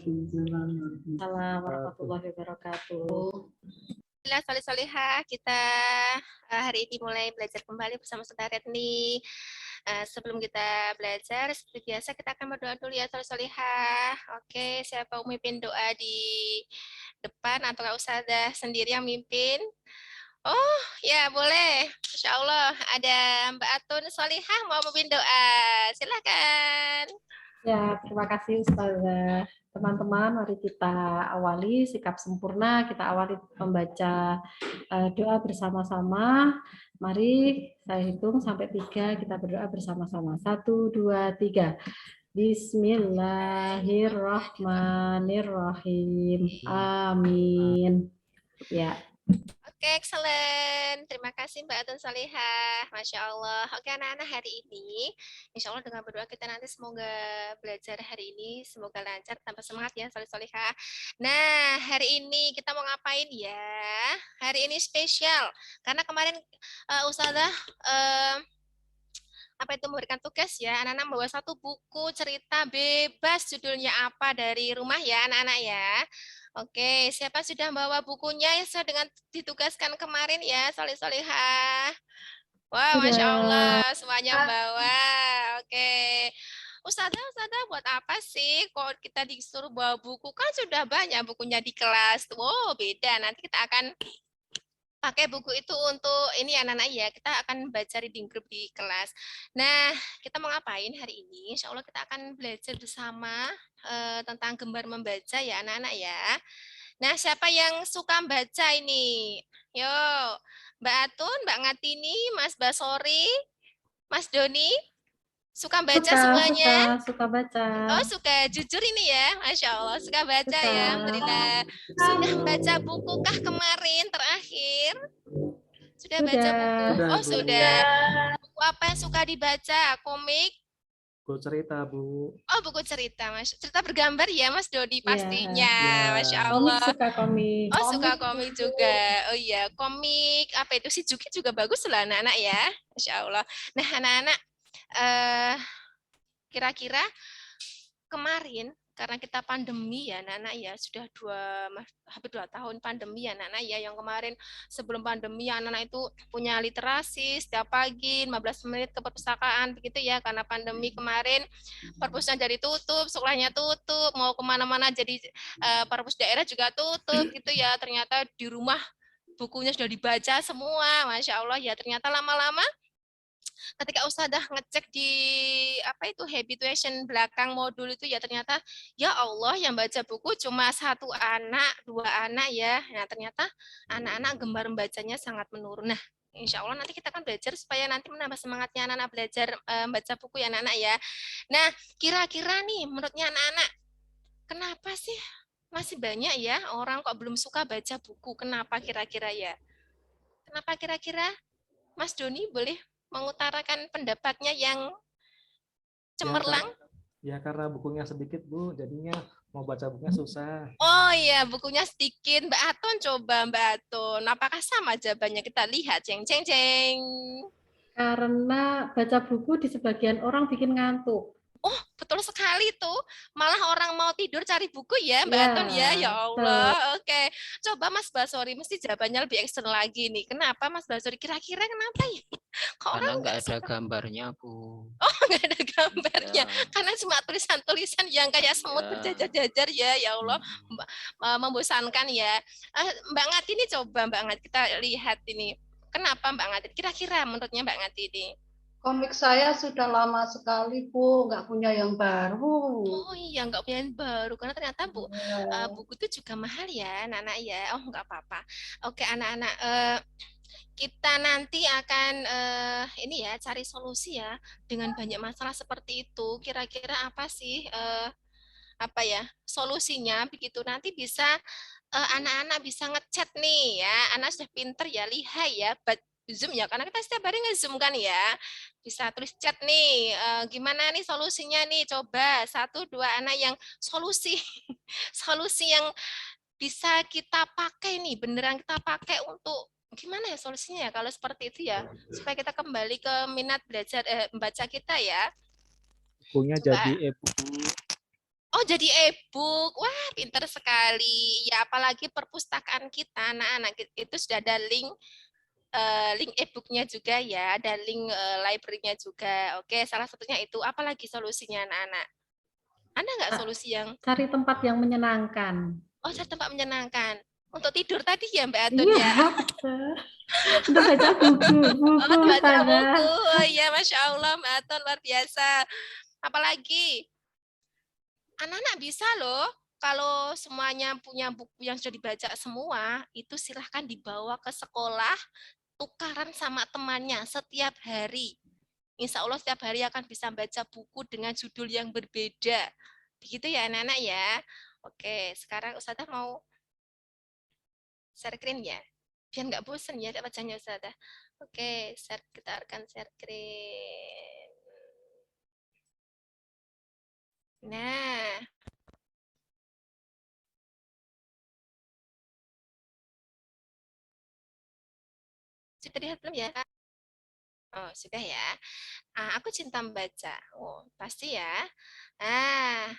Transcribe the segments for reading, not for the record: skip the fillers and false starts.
Assalamualaikum warahmatullahi wabarakatuh. Alhamdulillah, soleh-solehah, kita hari ini mulai belajar kembali bersama Saudara Retni. Sebelum kita belajar, seperti biasa kita akan berdoa dulu ya, soleh-solehah. Oke, siapa mau mimpin doa di depan atau Kak Ustazah sendiri yang mimpin? Oh, ya boleh. Masya Allah, ada Mbak Atun Solihah mau memimpin doa. Silakan. Ya, terima kasih Ustazah. Teman-teman, mari kita awali sikap sempurna, kita awali membaca doa bersama-sama. Mari saya hitung sampai 3, kita berdoa bersama-sama. 1, 2, 3. Bismillahirrahmanirrahim. Amin. Ya. Oke, excellent. Terima kasih Mbak Atun Salihah. Masya Allah. Oke, anak-anak, hari ini, insya Allah dengan berdoa kita nanti semoga belajar hari ini, semoga lancar, tambah semangat ya, Salihah. Nah, hari ini kita mau ngapain ya? Hari ini spesial. Karena kemarin Ustazah apa itu memberikan tugas ya, anak-anak membawa satu buku cerita bebas, judulnya apa dari rumah ya, anak-anak ya. Oke, siapa sudah bawa bukunya yang sesuai dengan ditugaskan kemarin ya, soleh-solehah? Wah, Masya Allah, semuanya bawa. Oke. Ustazah buat apa sih? Kok kita disuruh bawa buku? Kan sudah banyak bukunya di kelas. Wow, beda. Nanti kita akan pakai buku itu untuk ini anak-anak ya, kita akan baca reading group di kelas. Nah, kita mau ngapain hari ini? Insya Allah kita akan belajar bersama tentang gembar membaca ya anak-anak ya. Nah, siapa yang suka baca ini? Yo, Mbak Atun, Mbak Ngatini, Mas Basori, Mas Doni, suka baca semuanya? Suka baca. Oh, suka jujur ini ya, Masya Allah, suka baca Suka. ya, Alhamdulillah. Sudah baca buku kah kemarin terakhir? Sudah baca buku? Oh, sudah. Buku apa yang suka dibaca? Komik? Buku cerita, Bu. Oh, buku cerita, Mas. Cerita bergambar ya, Mas Dodi pastinya. Masya Komik, Allah. suka komik. Oh, suka komik juga. Oh iya, komik apa itu sih Juki juga bagus lah anak-anak ya. Masya Allah. Nah, anak-anak kira-kira kemarin karena kita pandemi ya anak-anak ya, sudah hampir 2 tahun pandemi ya anak-anak ya, yang kemarin sebelum pandemi anak-anak itu punya literasi setiap pagi 15 menit ke perpustakaan begitu ya, karena pandemi kemarin perpustakaan jadi tutup, sekolahnya tutup, mau kemana-mana jadi perpus daerah juga tutup gitu ya, ternyata di rumah bukunya sudah dibaca semua, Masya Allah ya, ternyata lama-lama ketika Ustadzah ngecek di apa itu habituation belakang modul itu ya, ternyata ya Allah yang baca buku cuma 1 anak, 2 anak ya. Nah, ternyata anak-anak gemar membacanya sangat menurun. Nah, Insya Allah nanti kita akan belajar supaya nanti menambah semangatnya anak-anak belajar baca buku ya anak-anak ya. Nah, kira-kira nih menurutnya anak-anak, kenapa sih masih banyak ya orang kok belum suka baca buku? Kenapa kira-kira ya? Kenapa kira-kira? Mas Doni boleh mengutarakan pendapatnya yang cemerlang? Ya karena bukunya sedikit, Bu, jadinya mau baca bukunya susah. Oh iya, bukunya sedikit. Mbak Atun, coba Mbak Atun. Apakah sama jawabannya? Kita lihat. Ceng, ceng, ceng. Karena baca buku di sebagian orang bikin ngantuk. Oh, betul sekali tuh. Malah orang mau tidur cari buku ya, Mbak Atun ya. Ya Allah. Oke. Coba Mas Basori, mesti jawabannya lebih ekstern lagi nih. Kenapa Mas Basori? Kira-kira kenapa ya? Kok karena orang nggak ada gambarnya, Bu. Oh, nggak ada gambarnya. Ya. Karena cuma tulisan-tulisan yang kayak semut berjajar-jajar ya. Ya Allah, membosankan ya. Mbak Ngati ini coba Mbak Ngati kita lihat ini. Kenapa Mbak Ngati? Kira-kira menurutnya Mbak Ngati ini? Komik saya sudah lama sekali, Bu, nggak punya yang baru. Oh iya, nggak punya yang baru. Karena ternyata buku itu juga mahal ya, anak-anak ya. Oh, nggak apa-apa. Oke, anak-anak, kita nanti akan ini ya, cari solusi ya dengan banyak masalah seperti itu. Kira-kira apa sih apa ya solusinya begitu, nanti bisa anak-anak bisa ngechat nih ya, anak sudah pinter ya, lihai ya, Zoom ya, karena kita setiap hari nge-Zoom kan ya, bisa tulis chat nih, gimana nih solusinya nih, coba 1-2 anak yang solusi solusi yang bisa kita pakai nih, beneran kita pakai untuk gimana ya solusinya ya kalau seperti itu ya, supaya kita kembali ke minat belajar membaca kita ya. Bukunya Coba. jadi e-buku. Oh, jadi e-book. Wah, pinter sekali. Ya, apalagi perpustakaan kita, anak-anak itu sudah ada link e-booknya juga ya, ada link library-nya juga. Oke, salah satunya itu. Apalagi solusinya anak-anak? Ada nggak solusi yang, Cari tempat yang menyenangkan. oh, saya tempat menyenangkan. Untuk tidur tadi ya, Mbak Atun Iya, ya? betul. Untuk baca buku, Oh, baca Ustazah. buku. Oh, iya, Masya Allah, Mbak Atun, luar biasa. Apalagi, anak-anak bisa loh, kalau semuanya punya buku yang sudah dibaca semua, itu silahkan dibawa ke sekolah, tukaran sama temannya setiap hari. Insya Allah setiap hari akan bisa baca buku dengan judul yang berbeda. Begitu ya anak-anak ya. Oke, sekarang Ustazah mau share screen ya. Biar nggak bosan ya bacanya Ustazah. Oke, kita akan share screen. Nah, sudah lihat belum ya? Oh, sudah ya. Aku cinta membaca. Oh, pasti ya. Ah,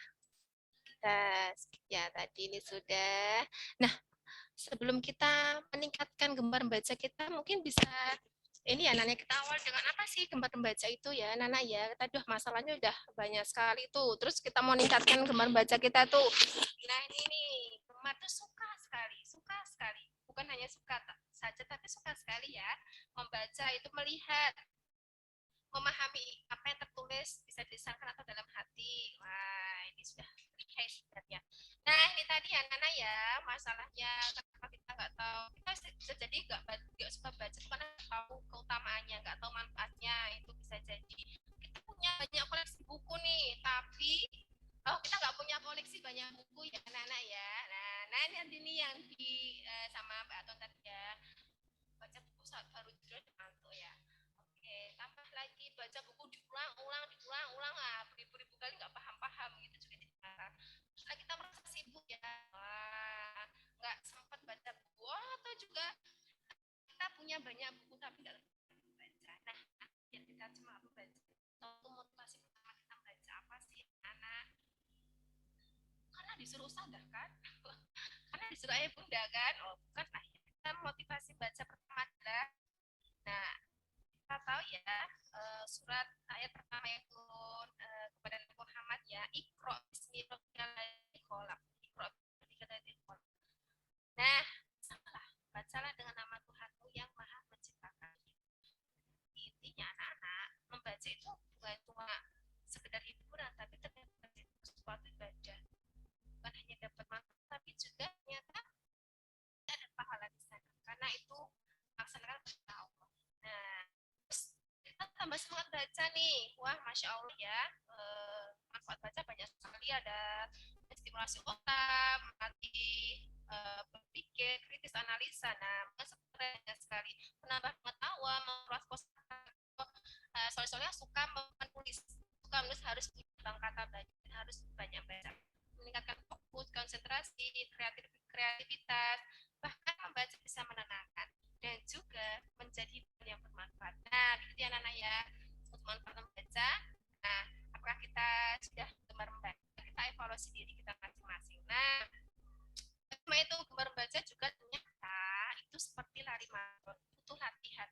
kita skip ya tadi ini sudah. Nah, sebelum kita meningkatkan gemar membaca kita, mungkin bisa ini ya Nana, kita awal dengan apa sih gemar membaca itu ya Nana ya. Tadi masalahnya udah banyak sekali tuh. Terus kita mau meningkatkan gemar membaca kita tuh. Nah, ini nih, gemar tuh suka sekali, suka sekali. Bukan hanya suka saja, tapi suka sekali ya membaca itu, melihat, memahami apa yang tertulis, bisa disangkan atau dalam hati. Wah, ini sudah lihai sebenarnya. Nah, ini tadi ya Nana ya, masalahnya kenapa kita nggak tahu. Kita bisa jadi nggak suka baca karena tahu keutamaannya, nggak tahu manfaatnya. Itu bisa jadi kita punya banyak koleksi buku nih, tapi kita nggak punya koleksi banyak buku ya Nana ya. Nah ini nih yang sama Mbak Aton tadi ya, baca buku saat baru tidur ngantuk ya. Oke, tambah lagi baca buku diulang-ulang beribu-ribu kali nggak paham-paham gitu juga jadi marah. Setelah kita merasa sibuk ya, wah, nggak sempat baca buku, atau juga kita punya banyak buku tapi nggak baca. Nah, biar kita cuma membaca. Itu motivasi pertama kita baca apa sih, anak? Karena disuruh sadar kan? Karena disuruh ayah bunda kan? Oh, bukan lah. Kita motivasi baca pertama adalah, nah, kita tahu ya, surat ayat pertama yang turun kepada Nabi Muhammad ya, Iqra bismillahirrahmanirrahim. Nah, bacalah dengan nama Tuhanmu yang Maha Menciptakan. Intinya anak-anak, membaca itu bukan cuma sekedar hiburan, tapi ternyata itu sesuatu ibadah. Bukan hanya dapat manfaat, tapi juga ternyata ada pahala di sana. Karena itu melaksanakan perintah Allah. Nah, kita tambah semangat baca nih. Wah, Masya Allah ya. Manfaat baca banyak sekali. Ada stimulasi otak, melatih berpikir, kritis, analisa. Nah, banyak sekali. Menambah pengetahuan, memperluas kosakata. Soalnya suka menulis. Suka menulis harus punya bank kata belajar, harus banyak baca. Meningkatkan fokus, konsentrasi, kreativitas, bahkan membaca bisa menenangkan dan juga menjadi yang bermanfaat. Nah, begitu ya Nana ya, untuk manfaat membaca. Nah, apakah kita sudah gemar membaca? Kita evaluasi diri kita masing-masing. Nah, cuma itu gemar membaca juga ternyata itu seperti lari maraton, butuh latihan.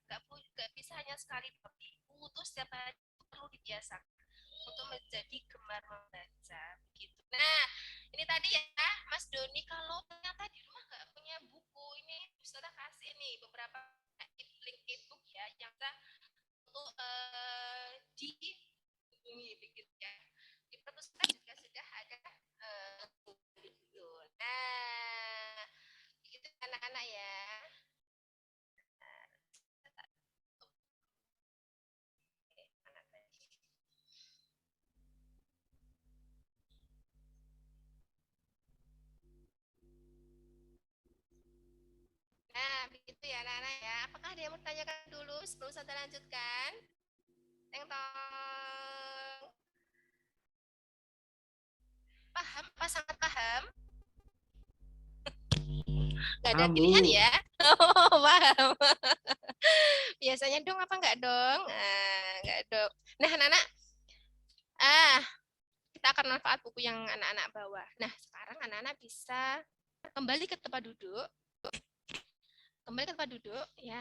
Gak bisa hanya sekali, tapi butuh setiap hari, perlu dibiasakan untuk menjadi gemar membaca. Begitu. Nah, ini tadi ya, Mas Doni, kalau ternyata di rumah nggak punya buku, ini Ustazah kasih nih beberapa link e-book ya yang bisa untuk di bumi begitu ya. Di perpustakaan juga sudah ada buku. Nah, begitu anak-anak ya. Nah, begitu ya anak-anak ya. Apakah ada yang mau ditanyakan dulu sebelum saya lanjutkan? Teng-tong. Paham? Apa sangat paham? Nggak ada pilihan ya? Oh, paham. Biasanya dong apa enggak dong? Enggak dong. Nah, anak-anak. kita akan manfaat buku yang anak-anak bawa. Nah, sekarang anak-anak bisa kembali ke tempat duduk. Kembali ke tempat duduk ya.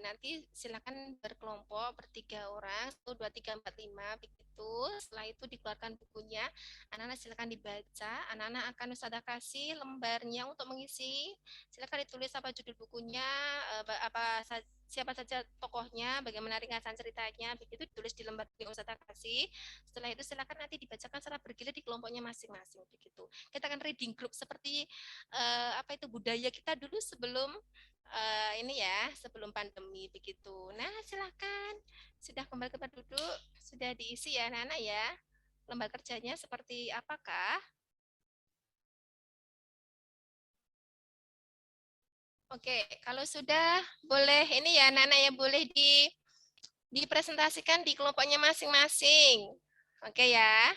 Nanti silakan berkelompok bertiga orang, 1, 2, 3, 4, 5 begitu. Setelah itu dikeluarkan bukunya, anak-anak silakan dibaca. Anak-anak akan Ustazah kasih lembarnya untuk mengisi. Silakan ditulis apa judul bukunya, siapa saja tokohnya, bagaimana ringkasan ceritanya, begitu ditulis di lembar yang Ustazah kasih. Setelah itu silakan nanti dibacakan secara bergilir di kelompoknya masing-masing begitu. Kita akan reading group seperti budaya kita dulu sebelum ini ya, sebelum pandemi begitu. Nah, silakan. Sudah kembali ke tempat duduk, sudah diisi ya anak-anak ya. Lembar kerjanya seperti apakah? Oke, kalau sudah boleh ini ya anak-anak ya, boleh dipresentasikan di kelompoknya masing-masing. Oke ya.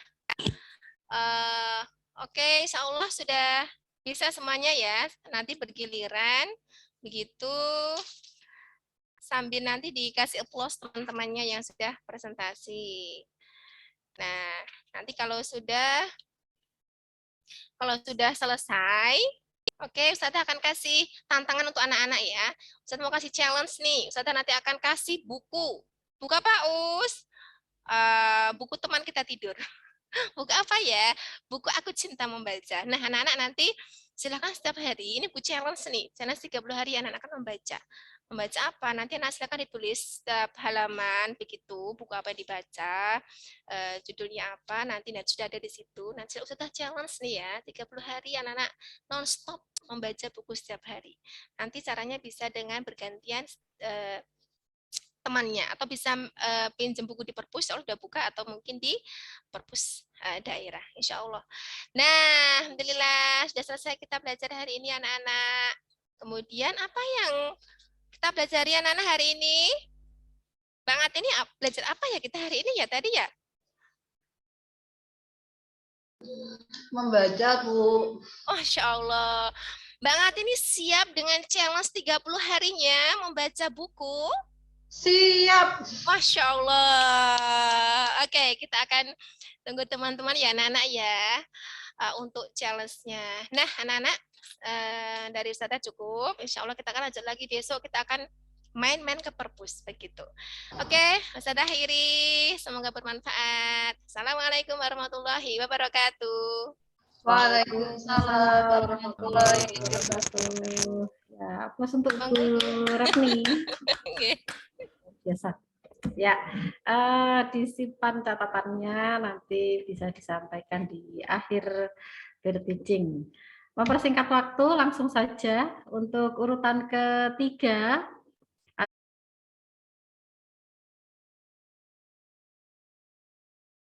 Oke, insya Allah sudah bisa semuanya ya. Nanti bergiliran begitu, sambil nanti dikasih applause teman-temannya yang sudah presentasi. Nah, nanti kalau sudah selesai, oke, Ustazah akan kasih tantangan untuk anak-anak ya. Ustazah mau kasih challenge nih. Ustazah nanti akan kasih buku. Buku apa, Us? Buku teman kita tidur. Buku apa ya? Buku Aku Cinta Membaca. Nah, anak-anak nanti silakan setiap hari, ini buku challenge nih, challenge 30 hari anak-anak akan membaca. Membaca apa? Nanti anak silakan ditulis setiap halaman, begitu, buku apa yang dibaca, judulnya apa, nanti sudah ada di situ. Nanti sudah challenge nih ya, 30 hari anak-anak non-stop membaca buku setiap hari. Nanti caranya bisa dengan bergantian temannya, atau bisa pinjam buku di perpus kalau udah buka, atau mungkin di perpus daerah, insya Allah. Nah, alhamdulillah sudah selesai kita belajar hari ini anak-anak. Kemudian apa yang kita pelajari anak-anak hari ini? Bang At, ini belajar apa ya kita hari ini ya tadi ya? Membaca, Bu. Masya Allah. Bang At ini siap dengan challenge 30 harinya membaca buku? Siap. Masya Allah. Oke, kita akan tunggu teman-teman ya anak-anak ya untuk challenge-nya. Nah anak-anak, dari Ustazah cukup. Insya Allah kita akan lanjut lagi besok. Kita akan main-main ke perpus begitu. Oke, Ustazah akhiri. Semoga bermanfaat. Assalamualaikum warahmatullahi wabarakatuh. Waalaikumsalam warahmatullahi wabarakatuh. Ya, aplaus untuk Bu Retni. Biasa. Ya, disimpan catatannya, nanti bisa disampaikan di akhir teaching. Mempersingkat waktu, langsung saja untuk urutan ketiga